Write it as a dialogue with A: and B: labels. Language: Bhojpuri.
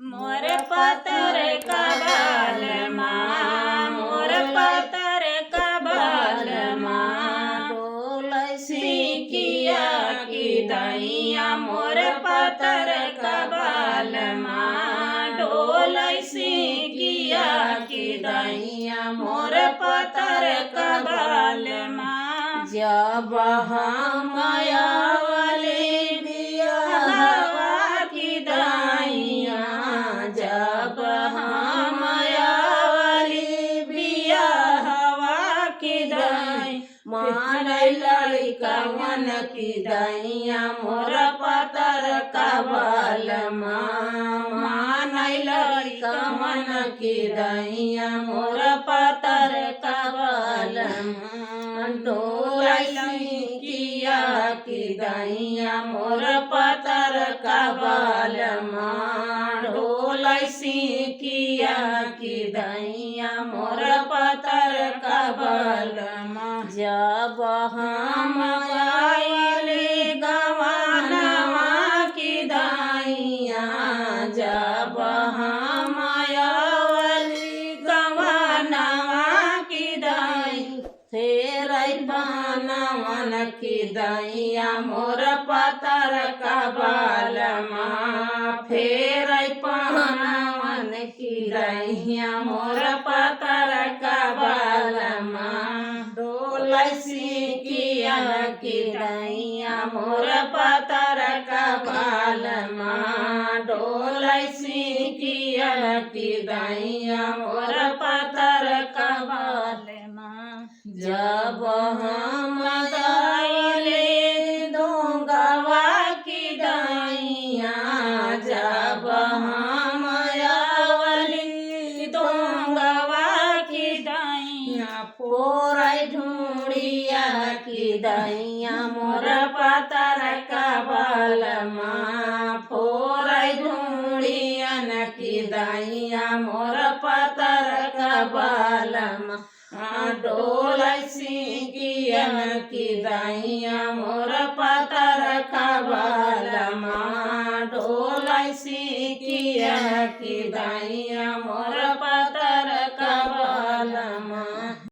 A: मोर पतर कबाल माँ, मोर पतर कबाल माँ, डोलसी किया की दैया। मोर पतर कबाल माँ, डोलसी किया की दैया। मोर पतर कबाल माँ, जब हम आवली बियाहवा की दैया। जब हम आवली बियाहवा की दैया, मानै लड़का मन की दैया। मोर पतर कबाल माँ, मानै लड़का मन की दैया। मोर पतर कबाल माँ, डोलसी किया की दैया। मोर पतर कबाल माँ, डोलसी किया की दैया। मोर पतर कबाल माँ, जब हम आइले गवानवा की दैया। जब हम आइले गवानवा की दैया, फेर बनवन की दैया। मोर पतर कबाल माँ, फेर बनवन की दैया। मोर पतर कबाल माँ, डोलसी किया की दैया। मोर पतर कबाल माँ, डोलसी किया की दैया। मोर पतर कबाल माँ, जब हम आइले दोंगवा की दैया। जब हम आवली दोंगवा की दैया, फोरै ढूंढिया की दैया। मोर पतर कबाल माँ, फोरै ढूंढियन की दैया। मोर पतर कबाल माँ, डोलसी किया की दैया। मोर पतर कबाल माँ, डोलसी किया की दैया। मोर